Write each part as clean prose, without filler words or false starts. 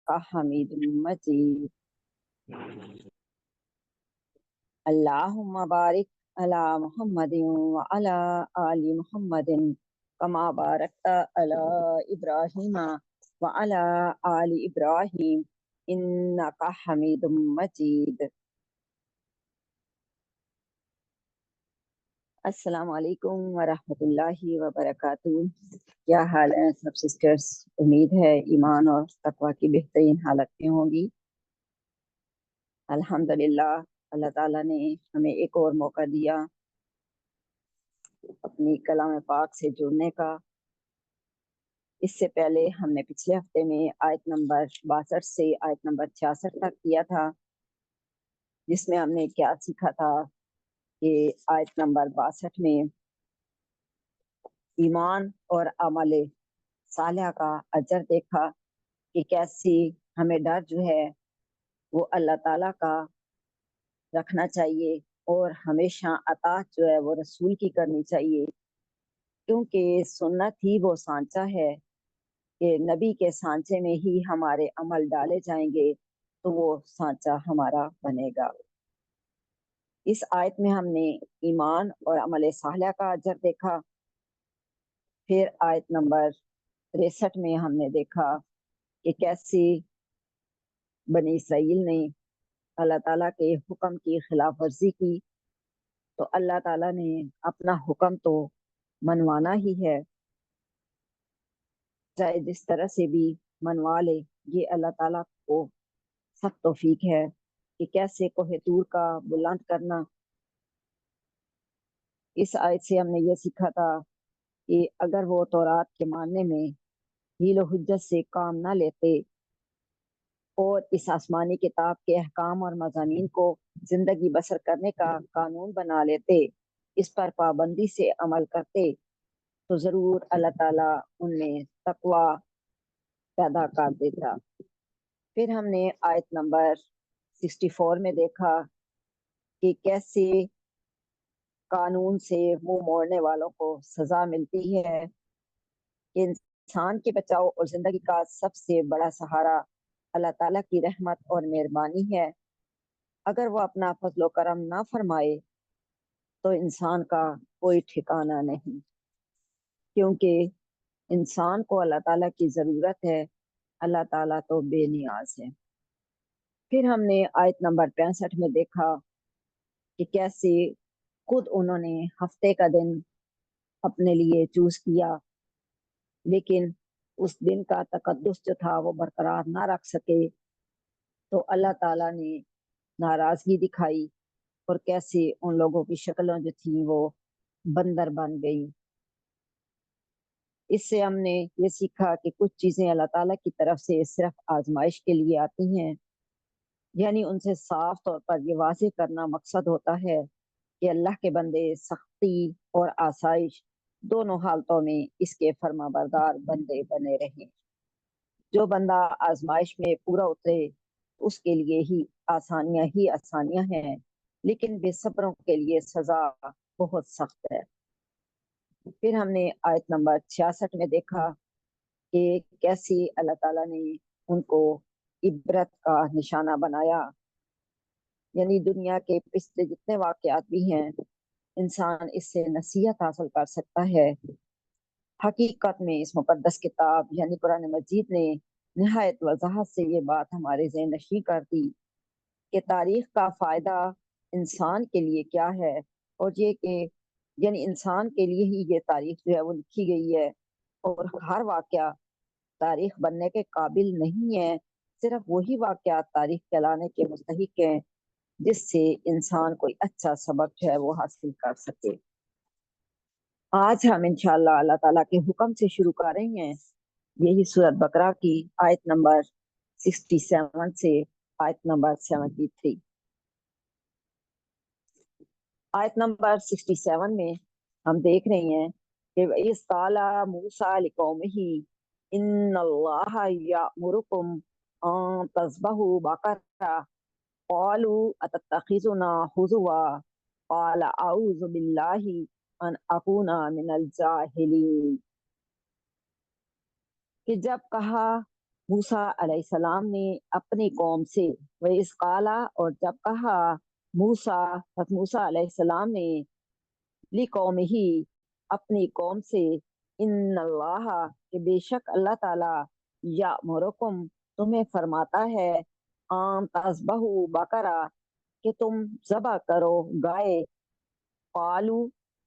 حمید مجید۔ اللہم بارک علی محمد وعلی آل محمد کما بارکت علی ابراہیم وعلی آل ابراہیم انک حمید مجید۔ السلام علیکم ورحمۃ اللہ وبرکاتہ۔ کیا حال ہے سب سسٹرز؟ امید ہے ایمان اور تقوی کی بہترین حالت میں ہوں گی۔ الحمدللہ اللہ تعالیٰ نے ہمیں ایک اور موقع دیا اپنی کلام پاک سے جڑنے کا۔ اس سے پہلے ہم نے پچھلے ہفتے میں آیت نمبر 62 سے آیت نمبر 66 تک کیا تھا، جس میں ہم نے کیا سیکھا تھا کہ آیت نمبر 62 میں ایمان اور عمل صالحہ کا اجر دیکھا کہ کیسی ہمیں ڈر جو ہے وہ اللہ تعالیٰ کا رکھنا چاہیے اور ہمیشہ اطاعت جو ہے وہ رسول کی کرنی چاہیے، کیونکہ سنت ہی وہ سانچہ ہے کہ نبی کے سانچے میں ہی ہمارے عمل ڈالے جائیں گے تو وہ سانچہ ہمارا بنے گا۔ اس آیت میں ہم نے ایمان اور عمل صالحہ کا اجر دیکھا۔ پھر آیت نمبر 63 میں ہم نے دیکھا کہ کیسی بنی اسرائیل نے اللہ تعالیٰ کے حکم کی خلاف ورزی کی تو اللہ تعالیٰ نے اپنا حکم تو منوانا ہی ہے، چاہے جس طرح سے بھی منوا لے۔ یہ اللہ تعالیٰ کو سخت توفیق ہے کہ کیسے کوہ طور کا بلند کرنا۔ اس آیت سے ہم نے یہ سیکھا تھا کہ اگر وہ تورات کے ماننے میں حیل و حجت سے کام نہ لیتے اور اس آسمانی کتاب کے احکام اور مضامین کو زندگی بسر کرنے کا قانون بنا لیتے، اس پر پابندی سے عمل کرتے، تو ضرور اللہ تعالیٰ ان میں تقوی پیدا کر دیتا۔ پھر ہم نے آیت نمبر 64 میں دیکھا کہ کیسے قانون سے منہ موڑنے والوں کو سزا ملتی ہے۔ انسان کے بچاؤ اور زندگی کا سب سے بڑا سہارا اللہ تعالیٰ کی رحمت اور مہربانی ہے۔ اگر وہ اپنا فضل و کرم نہ فرمائے تو انسان کا کوئی ٹھکانہ نہیں، کیونکہ انسان کو اللہ تعالیٰ کی ضرورت ہے، اللہ تعالیٰ تو بے نیاز ہے۔ پھر ہم نے آیت نمبر 65 میں دیکھا کہ کیسے خود انہوں نے ہفتے کا دن اپنے لیے چوز کیا، لیکن اس دن کا تقدس جو تھا وہ برقرار نہ رکھ سکے تو اللہ تعالیٰ نے ناراضگی دکھائی اور کیسے ان لوگوں کی شکلوں جو تھیں وہ بندر بن گئی۔ اس سے ہم نے یہ سیکھا کہ کچھ چیزیں اللہ تعالیٰ کی طرف سے صرف آزمائش کے لیے آتی ہیں، یعنی ان سے صاف طور پر یہ واضح کرنا مقصد ہوتا ہے کہ اللہ کے بندے سختی اور آسائش دونوں حالتوں میں اس کے فرما بردار بندے بنے رہیں۔ جو بندہ آزمائش میں پورا اترے اس کے لیے ہی آسانیاں ہیں، لیکن بے صبروں کے لیے سزا بہت سخت ہے۔ پھر ہم نے آیت نمبر 66 میں دیکھا کہ کیسی اللہ تعالیٰ نے ان کو عبرت کا نشانہ بنایا، یعنی دنیا کے پچھلے جتنے واقعات بھی ہیں انسان اس سے نصیحت حاصل کر سکتا ہے۔ حقیقت میں اس مقدس کتاب یعنی قرآن مجید نے نہایت وضاحت سے یہ بات ہمارے ذہن نشین کر دی کہ تاریخ کا فائدہ انسان کے لیے کیا ہے، اور یہ کہ یعنی انسان کے لیے ہی یہ تاریخ جو ہے وہ لکھی گئی ہے، اور ہر واقعہ تاریخ بننے کے قابل نہیں ہے، صرف وہی واقعات تاریخ کہلانے کے مستحق ہیں جس سے انسان کوئی اچھا سبق جو ہے وہ حاصل کر سکے۔ آج ہم انشاءاللہ اللہ تعالیٰ کے حکم سے شروع کر رہے ہیں، یہی سورۃ بقرہ کی آیت نمبر 67 سے آیت نمبر 73۔ آیت نمبر 67 میں ہم دیکھ رہے ہیں کہ وَإِذْ قَالَ مُوسَىٰ لِقَوْمِهِ إِنَّ اللَّهَ يَأْمُرُكُمْ أَن تَذْبَحُوا بَقَرَةً قَالُوا أَتَتَّخِذُنَا هُزُوًا قَالَ أَعُوذُ بِاللَّهِ أَنْ أَكُونَ مِنَ الْجَاهِلِينَ، کہ جب کہا موسیٰ علیہ السلام نے اپنی قوم سے وَإِذْ قَالَ، اور جب کہا حضرت موسیٰ علیہ السلام نے لِقَوْمِهِ ہی اپنی قوم سے، ان اللہ، کہ بے شک اللہ تعالی، یامرکم، تمہیں فرماتا ہے، آن تذبحوا بقرہ، کہ تم ذبح کرو گائے، قالو،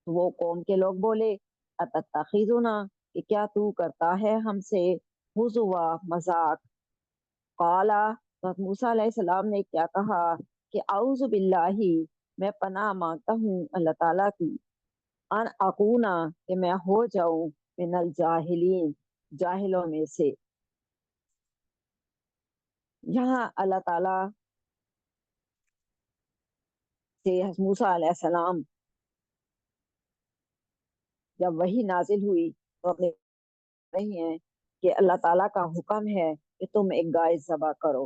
وہ قوم کے لوگ بولے، اتتخذنا، کہ کیا تو کرتا ہے ہم سے ہزوا، مذاق، قالا، حضرت موسیٰ علیہ السلام نے کیا کہا کہ اعوذ باللہ، میں پناہ مانگتا ہوں اللہ تعالیٰ کی، ان اکونا، کہ میں ہو جاؤں من الجاہلین، جاہلوں میں سے۔ یہاں اللہ تعالیٰ سے حضرت موسیٰ علیہ السلام جب وحی نازل ہوئی تو اپنے رہی ہیں کہ اللہ تعالیٰ کا حکم ہے کہ تم ایک گائے ذبح کرو۔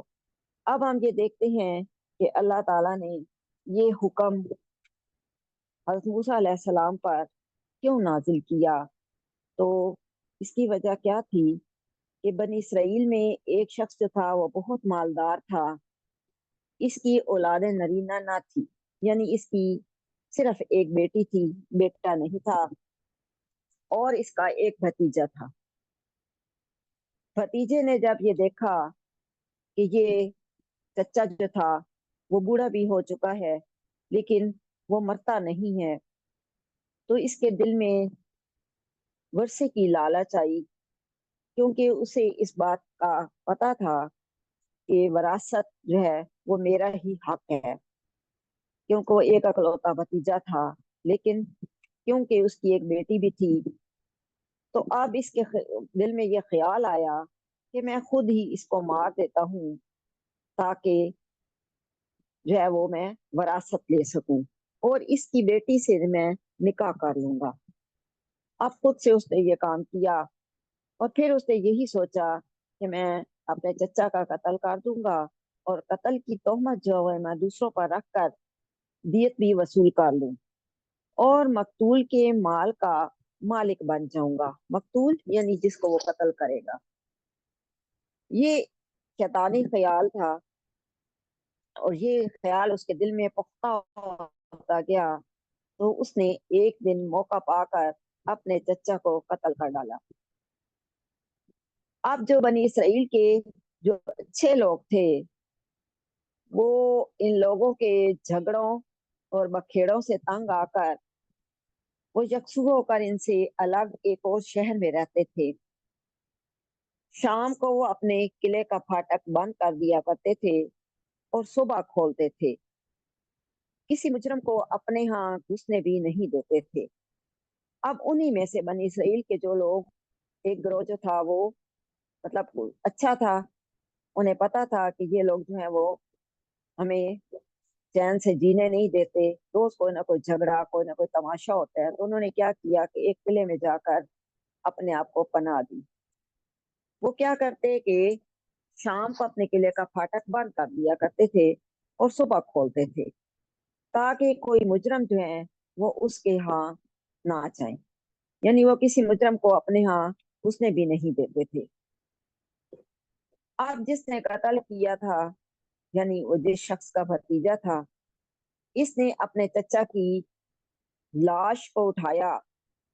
اب ہم یہ دیکھتے ہیں کہ اللہ تعالیٰ نے یہ حکم حضرت موسیٰ علیہ السلام پر کیوں نازل کیا؟ تو اس کی وجہ کیا تھی کہ بنی اسرائیل میں ایک شخص جو تھا وہ بہت مالدار تھا، اس کی اولاد نرینہ نہ تھی، یعنی اس کی صرف ایک بیٹی تھی، بیٹا نہیں تھا، اور اس کا ایک بھتیجا تھا۔ بھتیجے نے جب یہ دیکھا کہ یہ چچا جو تھا وہ بوڑھا بھی ہو چکا ہے لیکن وہ مرتا نہیں ہے، تو اس کے دل میں ورثے کی لالچ آئی، کیونکہ اسے اس بات کا پتا تھا کہ وراثت جو ہے وہ میرا ہی حق ہے، کیونکہ وہ ایک اکلوتا بھتیجا تھا، لیکن کیونکہ اس کی ایک بیٹی بھی تھی، تو اب اس کے دل میں یہ خیال آیا کہ میں خود ہی اس کو مار دیتا ہوں تاکہ جو ہے وہ میں وراثت لے سکوں، اور اس کی بیٹی سے میں نکاح کر لوں گا۔ اب خود سے اس نے یہ کام کیا، اور پھر اس نے یہی سوچا کہ میں اپنے چچا کا قتل کر دوں گا، اور قتل کی تہمت جو ہے میں دوسروں پر رکھ کر دیت بھی وصول کر لوں، اور مقتول کے مال کا مالک بن جاؤں گا۔ مقتول یعنی جس کو وہ قتل کرے گا۔ یہ شیطانی خیال تھا، اور یہ خیال اس کے دل میں پختہ ہوتا گیا، تو اس نے ایک دن موقع پا کر اپنے چچا کو قتل کر ڈالا۔ اب جو بنی اسرائیل کے جو اچھے لوگ تھے وہ ان لوگوں کے جھگڑوں اور بکھیڑوں سے تنگ آ کر وہ یکسو ہو کر ان سے الگ ایک اور شہر میں رہتے تھے۔ شام کو وہ اپنے قلعے کا پھاٹک بند کر دیا کرتے تھے اور صبح کھولتے تھے، کسی مجرم کو اپنے ہاں گھسنے بھی نہیں دیتے تھے۔ اب انہی میں سے بنی اسرائیل کے جو لوگ، ایک گروہ جو تھا وہ مطلب اچھا تھا، انہیں پتا تھا کہ یہ لوگ جو ہیں وہ ہمیں چین سے جینے نہیں دیتے، روز کوئی نہ کوئی جھگڑا، کوئی نہ کوئی تماشا ہوتا ہے، تو انہوں نے کیا کیا کہ ایک قلعے میں جا کر اپنے آپ کو پناہ دی۔ وہ کیا کرتے کہ شام کو اپنے قلعے کا پھاٹک بند کر دیا کرتے تھے اور صبح کھولتے تھے، تاکہ کوئی مجرم جو ہے وہ اس کے ہاں نہ جائیں، یعنی وہ کسی مجرم کو اپنے ہاں گھسنے بھی نہیں دیتے تھے۔ اب جس نے قتل کیا تھا، یعنی وہ جس شخص کا بھتیجا تھا، اس نے اپنے چچا کی لاش کو اٹھایا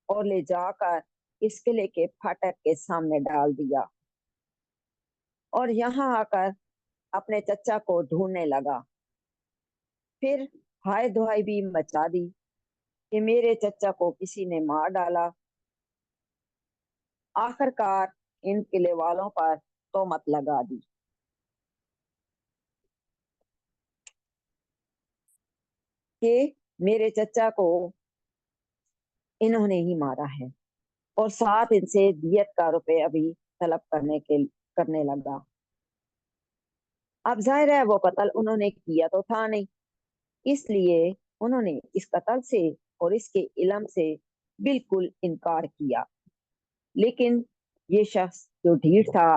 اور لے جا کر اس قلعے کے پھاٹک کے سامنے ڈال دیا، اور یہاں آ کر اپنے چچا کو ڈھونڈنے لگا۔ پھر ہائے دہائی بھی مچا دی کہ میرے چچا کو کسی نے مار ڈالا۔ آخر کار ان قلعے والوں پر تہمت لگا دی کہ میرے چچا کو انہوں نے ہی مارا ہے، اور ساتھ ان سے دیت کا روپے ابھی طلب کرنے لگا۔ اب ظاہر ہے وہ قتل انہوں نے کیا تو تھا نہیں، اس لیے انہوں نے اس قتل سے اور اس کے علم سے بالکل انکار کیا، لیکن یہ شخص جو ڈھیٹ تھا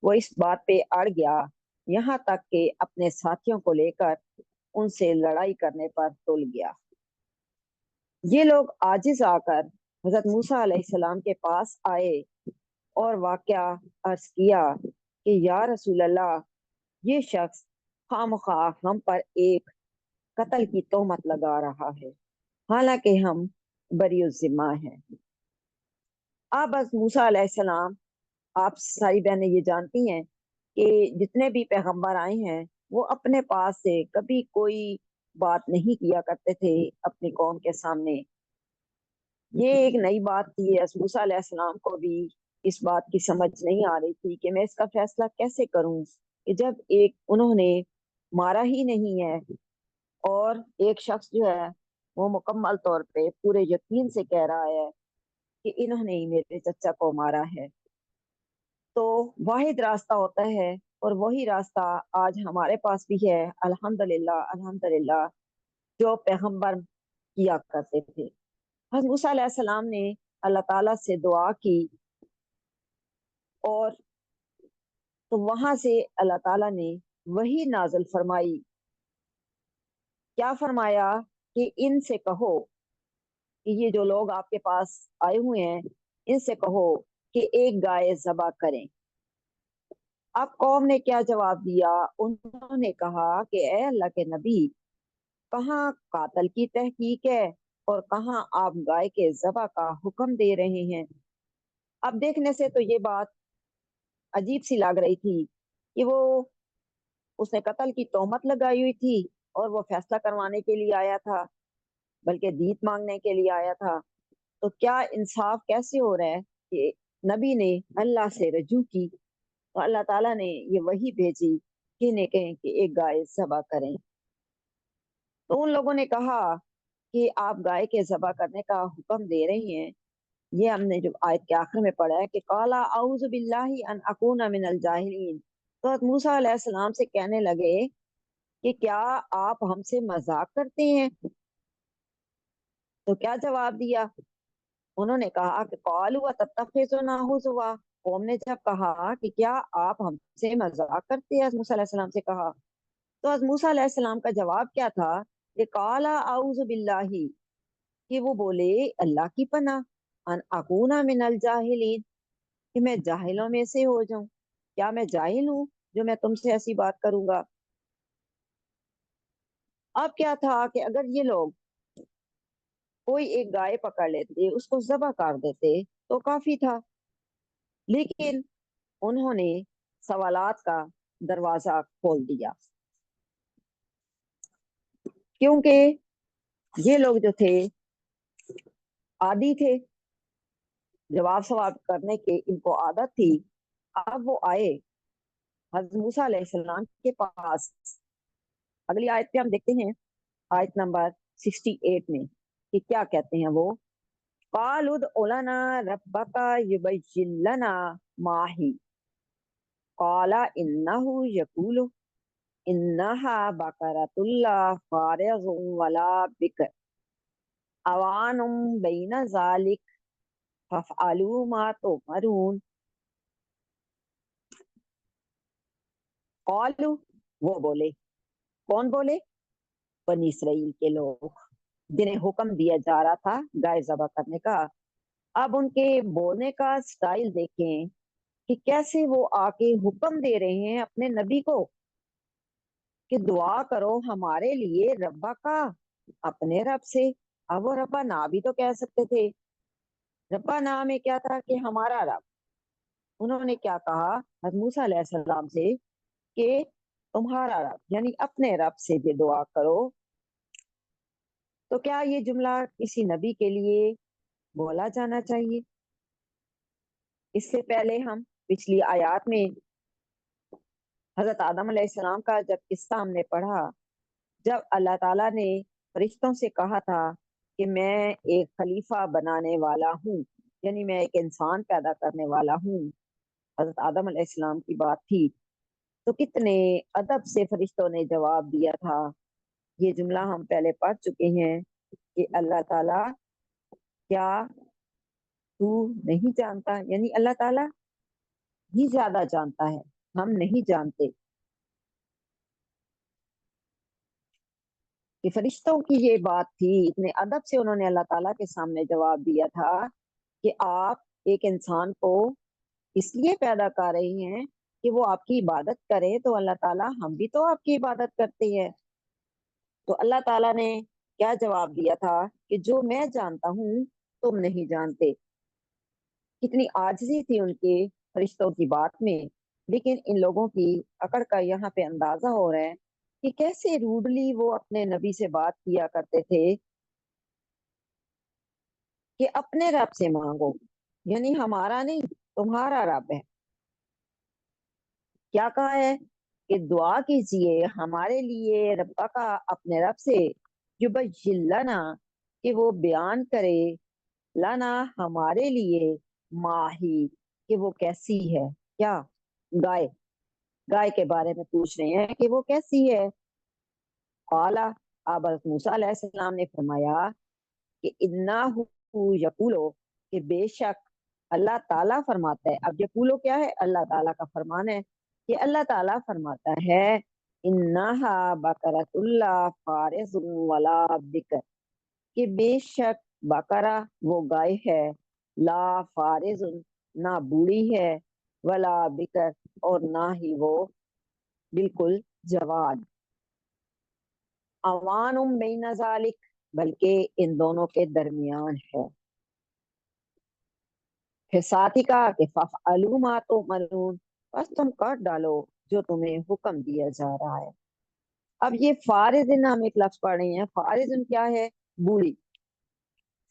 وہ اس بات پہ اڑ گیا، یہاں تک کہ اپنے ساتھیوں کو لے کر ان سے لڑائی کرنے پر تل گیا۔ یہ لوگ عاجز آ کر حضرت موسیٰ علیہ السلام کے پاس آئے اور واقعہ عرض کیا کہ یا رسول اللہ یہ شخص خواہ ہم پر ایک قتل کی تہمت لگا رہا ہے حالانکہ ہم بری الذمہ ہیں۔ اب از موسیٰ علیہ السلام، آپ ساری بہنیں یہ جانتی ہیں کہ جتنے بھی پیغمبر آئے ہیں وہ اپنے پاس سے کبھی کوئی بات نہیں کیا کرتے تھے اپنی قوم کے سامنے۔ یہ ایک نئی بات تھی، موسیٰ علیہ السلام کو بھی اس بات کی سمجھ نہیں آ رہی تھی کہ میں اس کا فیصلہ کیسے کروں کہ جب ایک انہوں نے مارا ہی نہیں ہے اور ایک شخص جو ہے وہ مکمل طور پہ پورے یقین سے کہہ رہا ہے کہ انہوں نے ہی میرے چچا کو مارا ہے، تو واحد راستہ ہوتا ہے اور وہی راستہ آج ہمارے پاس بھی ہے الحمدللہ الحمدللہ، جو پیغمبر کیا کرتے تھے۔ حضرت موسیٰ علیہ السلام نے اللہ تعالیٰ سے دعا کی اور تو وہاں سے اللہ تعالیٰ نے وہی نازل فرمائی۔ کیا فرمایا کہ ان سے کہو کہ یہ جو لوگ آپ کے پاس آئے ہوئے ہیں ان سے کہو کہ ایک گائے ذبح کریں۔ اب قوم نے کیا جواب دیا؟ انہوں نے کہا کہ اے اللہ کے نبی، کہاں قاتل کی تحقیق ہے اور کہاں آپ گائے کے ذبح کا حکم دے رہے ہیں۔ اب دیکھنے سے تو یہ بات عجیب سی لگ رہی تھی کہ وہ اس نے قتل کی تہمت لگائی ہوئی تھی اور وہ فیصلہ کروانے کے لیے آیا تھا، بلکہ دیت مانگنے کے لیے آیا تھا۔ تو کیا انصاف کیسے ہو رہا ہے کہ نبی نے اللہ سے رجوع کی تو اللہ تعالیٰ نے یہ وحی بھیجی کہ انہیں کہیں کہ ایک گائے ذبح کریں۔ تو ان لوگوں نے کہا کہ آپ گائے کے ذبح کرنے کا حکم دے رہی ہیں، یہ ہم نے جو آیت کے آخر میں پڑھا ہے کہ قالا اعوذ باللہ ان اکون من الجاہلین، تو موسیٰ علیہ السلام سے کہنے لگے کہ کیا آپ ہم سے مذاق کرتے ہیں؟ تو کیا جواب دیا؟ انہوں نے کہا کہ قالوا تتخذنا ہزوا، قوم نے جب کہا کہ کیا آپ ہم سے مذاق کرتے ہیں، موسیٰ علیہ السلام سے کہا، تو موسیٰ علیہ السلام کا جواب کیا تھا کہ قالا اعوذ باللہ، کہ وہ بولے اللہ کی پناہ، ان اکون من الجاہلین، کہ میں جاہلوں میں سے ہو جاؤں۔ کیا میں جاہل ہوں جو میں تم سے ایسی بات کروں گا؟ اب کیا تھا کہ اگر یہ لوگ کوئی ایک گائے پکڑ لیتے اس کو ذبح کر دیتے تو کافی تھا، لیکن انہوں نے سوالات کا دروازہ کھول دیا، کیونکہ یہ لوگ جو تھے عادی تھے، جواب سوال کرنے کے ان کو عادت تھی۔ اب وہ آئے حضرت موسیٰ علیہ السلام کے پاس۔ اگلی آیت پہ ہم دیکھتے ہیں، آیت نمبر 68 میں کہ کیا کہتے ہیں وہ، قالوا ادع لنا ربک یبین لنا ما ہی، قال انہ یقول انہا بقرۃ لا فارغ ولا بکر اوان بین ذلک فافعلوا ما تؤمرون۔ قالوا، وہ بولے، کون بولے؟ بنی اسرائیل کے لوگ جنہیں حکم دیا جا رہا تھا گائے ذبح کرنے کا۔ اب ان کے بولنے کا سٹائل دیکھیں کہ کیسے وہ آ کے حکم دے رہے ہیں اپنے نبی کو کہ دعا کرو ہمارے لیے ربا کا، اپنے رب سے۔ اب وہ ربا نا بھی تو کہہ سکتے تھے، ربا نا میں کیا تھا کہ ہمارا رب۔ انہوں نے کیا کہا حضرت موسیٰ علیہ السلام سے کہ تمہارا رب، یعنی اپنے رب سے بھی دعا کرو۔ تو کیا یہ جملہ کسی نبی کے لیے بولا جانا چاہیے؟ اس سے پہلے ہم پچھلی آیات میں حضرت آدم علیہ السلام کا جب قصہ ہم نے پڑھا، جب اللہ تعالیٰ نے فرشتوں سے کہا تھا کہ میں ایک خلیفہ بنانے والا ہوں، یعنی میں ایک انسان پیدا کرنے والا ہوں، حضرت آدم علیہ السلام کی بات تھی، تو کتنے ادب سے فرشتوں نے جواب دیا تھا۔ یہ جملہ ہم پہلے پڑھ چکے ہیں کہ اللہ تعالیٰ، کیا تو نہیں جانتا، یعنی اللہ تعالیٰ ہی زیادہ جانتا ہے، ہم نہیں جانتے۔ کہ فرشتوں کی یہ بات تھی، اتنے ادب سے انہوں نے اللہ تعالیٰ کے سامنے جواب دیا تھا کہ آپ ایک انسان کو اس لیے پیدا کر رہے ہیں کہ وہ آپ کی عبادت کریں تو اللہ تعالیٰ ہم بھی تو آپ کی عبادت کرتے ہیں۔ تو اللہ تعالیٰ نے کیا جواب دیا تھا کہ جو میں جانتا ہوں تم نہیں جانتے۔ کتنی عاجزی تھی ان کے فرشتوں کی بات میں، لیکن ان لوگوں کی اکڑ کا یہاں پہ اندازہ ہو رہا ہے کہ کیسے روڈلی وہ اپنے نبی سے بات کیا کرتے تھے کہ اپنے رب سے مانگو، یعنی ہمارا نہیں تمہارا رب ہے۔ کیا کہا ہے کہ دعا کیجئے ہمارے لیے ربا کا اپنے رب سے، جو لنا کہ وہ بیان کرے لنا ہمارے لیے ماہی کہ وہ کیسی ہے۔ کیا؟ گائے، گائے کے بارے میں پوچھ رہے ہیں کہ وہ کیسی ہے۔ قالا، اب موسیٰ علیہ السلام نے فرمایا کہ انہو یقولو کہ بے شک اللہ تعالیٰ فرماتا ہے۔ اب یقولو کیا ہے؟ اللہ تعالیٰ کا فرمان ہے کہ اللہ تعالیٰ فرماتا ہے انہا بقرۃ اللہ فارض ولا بکر، کہ بے شک بقرہ وہ گائے ہے، لا فارض نہ بوڑھی ہے، ولا بکر اور نہ ہی وہ بالکل جوان، اوان بین ذالک بلکہ ان دونوں کے درمیان ہے۔ پھر ساتھ ہی کہا کہ فَافْعَلُوا مَا تُؤْمَرُونَ، بس تم کر ڈالو جو تمہیں حکم دیا جا رہا ہے۔ اب یہ فارضن ہم ایک لفظ پڑھ رہے ہیں، فارضن کیا ہے؟ بوڑھی۔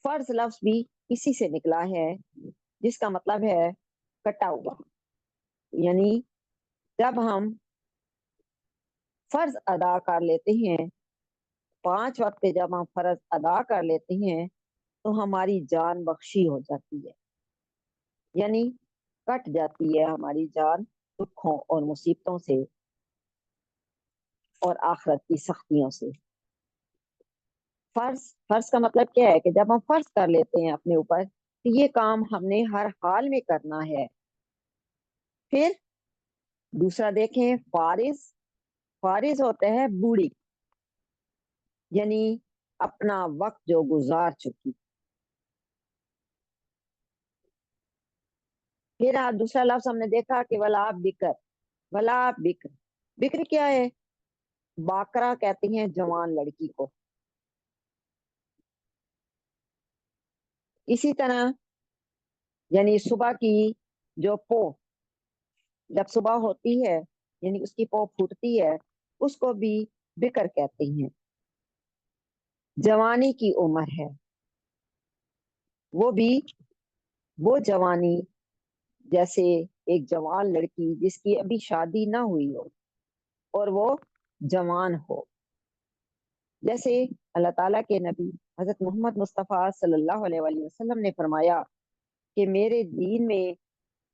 فرض لفظ بھی اسی سے نکلا ہے جس کا مطلب ہے کٹا ہوا، یعنی جب ہم فرض ادا کر لیتے ہیں، 5 وقت جب ہم فرض ادا کر لیتے ہیں تو ہماری جان بخشی ہو جاتی ہے، یعنی کٹ جاتی ہے ہماری جان دکھوں اور مصیبتوں سے اور آخرت کی سختیوں سے۔ فرض کا مطلب کیا ہے کہ جب ہم فرض کر لیتے ہیں اپنے اوپر کہ یہ کام ہم نے ہر حال میں کرنا ہے۔ پھر دوسرا دیکھیں، فارض ہوتا ہے بوڑھی، یعنی اپنا وقت جو گزار چکی۔ پھر دوسرا لفظ ہم نے دیکھا کہ ولا بکر، بکر کیا ہے؟ باکرا کہتے ہیں جوان لڑکی کو۔ اسی طرح یعنی صبح کی جو پو، جب صبح ہوتی ہے یعنی اس کی پو پھوٹتی ہے، اس کو بھی بکر کہتے ہیں۔ جوانی کی عمر ہے، وہ بھی وہ جوانی جیسے ایک جوان لڑکی جس کی ابھی شادی نہ ہوئی ہو اور وہ جوان ہو، جیسے اللہ تعالیٰ کے نبی حضرت محمد مصطفیٰ صلی اللہ علیہ وآلہ وسلم نے فرمایا کہ میرے دین میں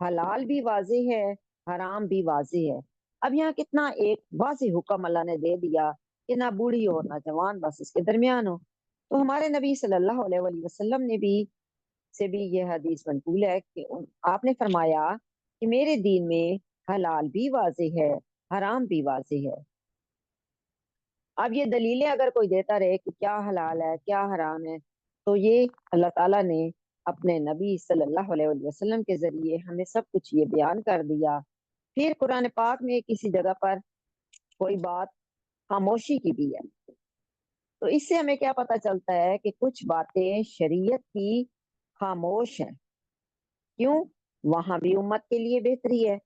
حلال بھی واضح ہے، حرام بھی واضح ہے۔ اب یہاں کتنا ایک واضح حکم اللہ نے دے دیا کہ نہ بوڑھی ہو نہ جوان، بس اس کے درمیان ہو۔ تو ہمارے نبی صلی اللہ علیہ وآلہ وسلم نے بھی سے بھی یہ حدیث منقول ہے کہ آپ نے فرمایا کہ میرے دین میں حلال بھی واضح ہے، حرام بھی واضح ہے۔ اب یہ دلیلیں اگر کوئی دیتا رہے کہ کیا حلال ہے کیا حرام ہے، تو یہ اللہ تعالیٰ نے اپنے نبی صلی اللہ علیہ وسلم کے ذریعے ہمیں سب کچھ یہ بیان کر دیا۔ پھر قرآن پاک میں کسی جگہ پر کوئی بات خاموشی کی بھی ہے، تو اس سے ہمیں کیا پتہ چلتا ہے کہ کچھ باتیں شریعت کی خاموش ہیں۔ کیوں؟ وہاں بھی امت کے لیے بہتری ہے۔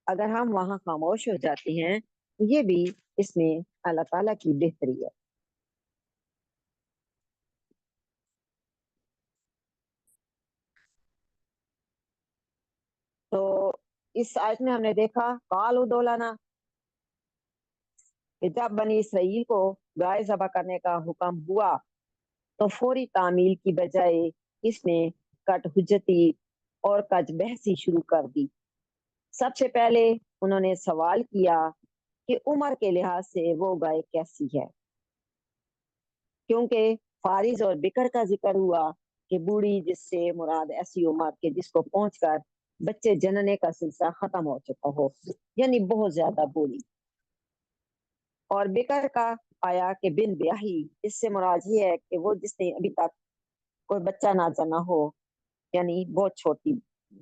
اگر ہم وہاں خاموش ہو جاتے ہیں تو یہ بھی اس میں اللہ تعالیٰ کی بہتری ہے۔ تو اس آیت میں ہم نے دیکھا قالوا ادع لنا، کہ جب بنی اسرائیل کو گائے ذبح کرنے کا حکم ہوا تو فوری تعمیل کی بجائے اس نے کٹ حجتی اور کج بحثی شروع کر دی۔ سب سے پہلے انہوں نے سوال کیا کہ عمر کے لحاظ سے وہ گائے کیسی ہے، کیونکہ فارض اور بکر کا ذکر ہوا کہ بوڑھی جس سے مراد ایسی عمر کے جس کو پہنچ کر بچے جننے کا سلسلہ ختم ہو چکا ہو، یعنی بہت زیادہ بوڑھی۔ اور بکر کا آیا کہ بن بیاہی، اس سے مراد یہ ہے کہ وہ جس نے ابھی تک کوئی بچہ نہ جنا ہو، یعنی بہت چھوٹی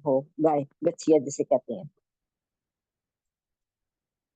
ہو، گائے گچھیا جسے کہتے ہیں۔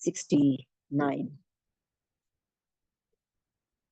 69।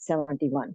71,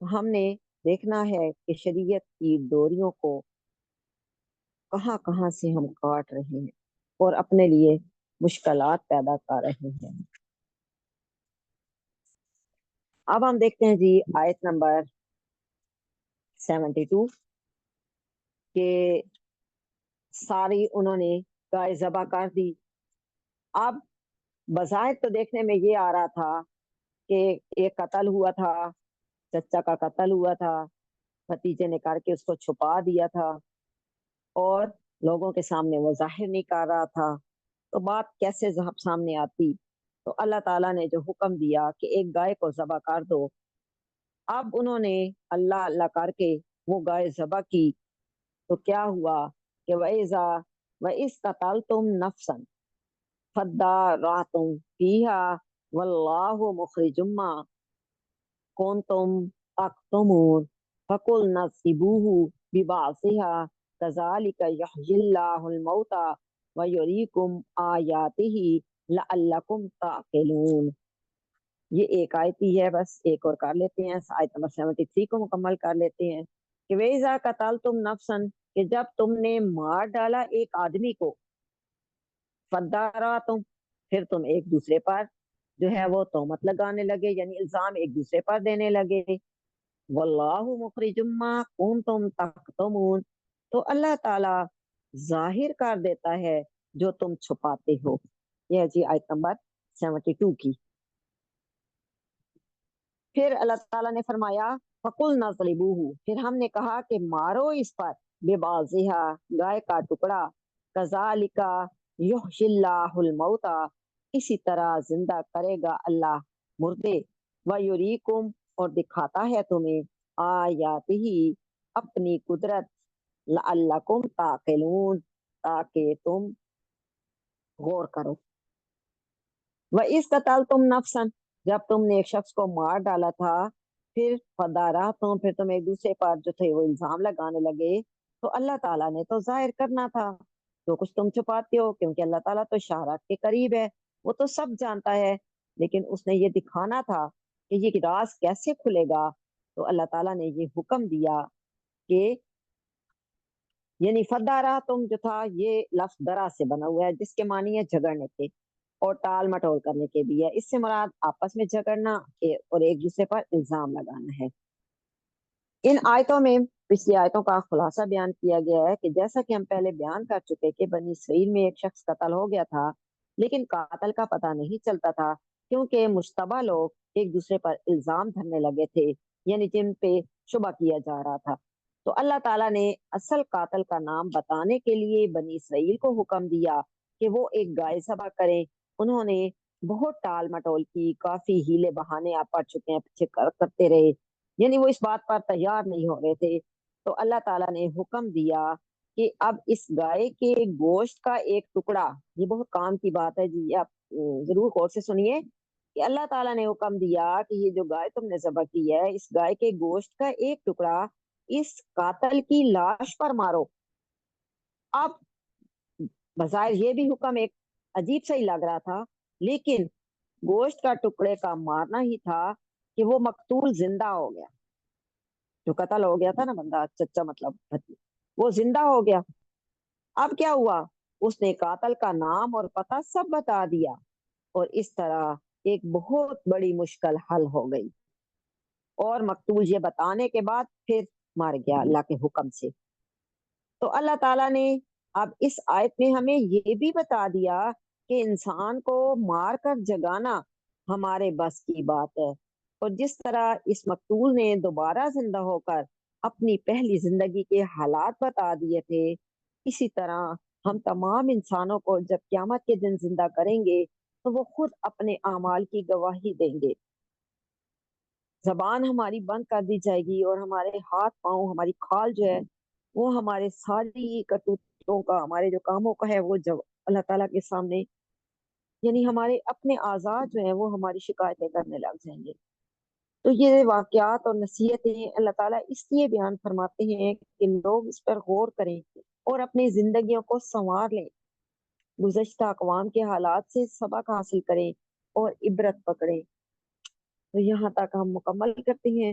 ہم نے دیکھنا ہے کہ شریعت کی ڈوریوں کو کہاں کہاں سے ہم کاٹ رہے ہیں اور اپنے لیے مشکلات پیدا کر رہے ہیں۔ اب ہم دیکھتے ہیں جی آیت نمبر 72 کہ ساری انہوں نے گائے ذبح کر دی۔ اب بظاہر تو دیکھنے میں یہ آ رہا تھا کہ ایک قتل ہوا تھا، چچا کا قتل ہوا تھا، بھتیجے نے کر کے اس کو چھپا دیا تھا اور لوگوں کے سامنے وہ ظاہر نہیں کر رہا تھا، تو بات کیسے سامنے آتی؟ تو اللہ تعالیٰ نے جو حکم دیا کہ ایک گائے کو ذبح کر دو، اب انہوں نے اللہ اللہ کر کے وہ گائے ذبح کی، تو کیا ہوا کہ وَإِذَا وَإِذْ قَتَلْتُمْ نَفْسًا فَادَّارَأْتُمْ فِيهَا وَاللَّهُ مُخْرِجٌ مَا كُنْتُمْ تَكْتُمُونَ فَقُلْنَا اضْرِبُوهُ بِبَعْضِهَا كَذَلِكَ يُحْيِي اللَّهُ الْمَوْتَى وَيُرِيكُمْ آيَاتِهِ لَعَلَّكُمْ تَعْقِلُونَ۔ یہ ایک آیت ہی ہے، بس ایک اور کر لیتے ہیں، آیت نمبر 73 کو مکمل کر لیتے ہیں کہ وَإِذَا قَتَلْتُمْ نَفْسًا، کہ جب تم نے مار ڈالا ایک آدمی کو، فَدَّارَأْتُمْ، پھر تم ایک دوسرے پر جو ہے وہ تہمت لگانے لگے، یعنی الزام ایک دوسرے پر دینے لگے۔ وَاللَّهُ مُخْرِجٌ مَا كُنْتُمْ تَكْتُمُونَ، تو اللہ تعالیٰ ظاہر کر دیتا ہے جو تم چھپاتے ہو۔ یہ جی آیت نمبر 72 کی۔ پھر اللہ تعالیٰ نے فرمایا فَقُلْنَا اضْرِبُوهُ، پھر ہم نے کہا کہ مارو اس پر، بِبَعْضِهَا، گائے کا ٹکڑا، كَذَلِكَ يُحْيِي اللَّهُ الْمَوْتَى، اسی طرح زندہ کرے گا اللہ مردے، وَيُرِيكُمْ، اور دکھاتا ہے تمہیں، آیاتہ، اپنی قدرت، لَعَلَّكُمْ تَعْقِلُونَ، تاکہ تم غور کرو۔ وَإِذْ قَتَلْتُمْ نَفْسًا، جب تم نے ایک شخص کو مار ڈالا تھا، پھر فَدَارَأْتُمْ، پھر تم ایک دوسرے پر جو تھے وہ الزام لگانے لگے، تو اللہ تعالیٰ نے تو ظاہر کرنا تھا جو کچھ تم چھپاتے ہو، کیونکہ اللہ تعالیٰ تو شہرات کے قریب ہے، وہ تو سب جانتا ہے، لیکن اس نے یہ دکھانا تھا کہ یہ راز کیسے کھلے گا، تو اللہ تعالیٰ نے یہ حکم دیا کہ یعنی فَدَّارَأْتُمْ جو تھا یہ لفظ درا سے بنا ہوا ہے، جس کے معنی ہے جھگڑنے کے اور ٹال مٹول کرنے کے بھی ہے، اس سے مراد آپس میں جھگڑنا اور ایک دوسرے پر الزام لگانا ہے۔ ان آیتوں میں پچھلی آیتوں کا خلاصہ بیان کیا گیا ہے کہ جیسا کہ ہم پہلے بیان کر چکے کہ بنی اسرائیل میں ایک شخص قتل ہو گیا تھا، لیکن قاتل کا پتہ نہیں چلتا تھا، کیونکہ مشتبہ لوگ ایک دوسرے پر الزام دھرنے لگے تھے، یعنی جن پہ شبہ کیا جا رہا تھا۔ تو اللہ تعالیٰ نے اصل قاتل کا نام بتانے کے لیے بنی اسرائیل کو حکم دیا کہ وہ ایک گائے ذبح کریں۔ انہوں نے بہت ٹال مٹول کی، کافی ہیلے بہانے آپ پڑ چکے ہیں، پیچھے کرتے رہے، یعنی وہ اس بات پر تیار نہیں ہو رہے تھے۔ تو اللہ تعالیٰ نے حکم دیا کہ اب اس گائے کے گوشت کا ایک ٹکڑا، یہ بہت کام کی بات ہے جی، آپ ضرور غور سے سنیے کہ اللہ تعالیٰ نے حکم دیا کہ یہ جو گائے تم نے ذبح کی ہے، اس گائے کے گوشت کا ایک ٹکڑا اس قاتل کی لاش پر مارو۔ اب بظاہر یہ بھی حکم ایک عجیب سا ہی لگ رہا تھا، لیکن گوشت کا ٹکڑے کا مارنا ہی تھا کہ وہ مقتول زندہ ہو گیا، جو قتل ہو گیا تھا نا بندہ، چچا مطلب وہ زندہ ہو گیا۔ اب کیا ہوا، اس نے قاتل کا نام اور پتہ سب بتا دیا، اور اس طرح ایک بہت بڑی مشکل حل ہو گئی، اور مقتول یہ بتانے کے بعد پھر مر گیا اللہ کے حکم سے۔ تو اللہ تعالیٰ نے اب اس آیت میں ہمیں یہ بھی بتا دیا کہ انسان کو مار کر جگانا ہمارے بس کی بات ہے، اور جس طرح اس مقتول نے دوبارہ زندہ ہو کر اپنی پہلی زندگی کے حالات بتا دیے تھے، اسی طرح ہم تمام انسانوں کو جب قیامت کے دن زندہ کریں گے تو وہ خود اپنے اعمال کی گواہی دیں گے۔ زبان ہماری بند کر دی جائے گی، اور ہمارے ہاتھ پاؤں، ہماری کھال جو ہے وہ ہمارے ساری کرتوتوں کا، ہمارے جو کاموں کا ہے وہ جب اللہ تعالیٰ کے سامنے، یعنی ہمارے اپنے اعضاء جو ہیں وہ ہماری شکایتیں کرنے لگ جائیں گے۔ تو یہ واقعات اور نصیحتیں اللہ تعالیٰ اس لیے بیان فرماتے ہیں کہ لوگ اس پر غور کریں اور اپنی زندگیوں کو سنوار لیں، گزشتہ اقوام کے حالات سے سبق حاصل کریں اور عبرت پکڑیں۔ تو یہاں تک ہم مکمل کرتے ہیں۔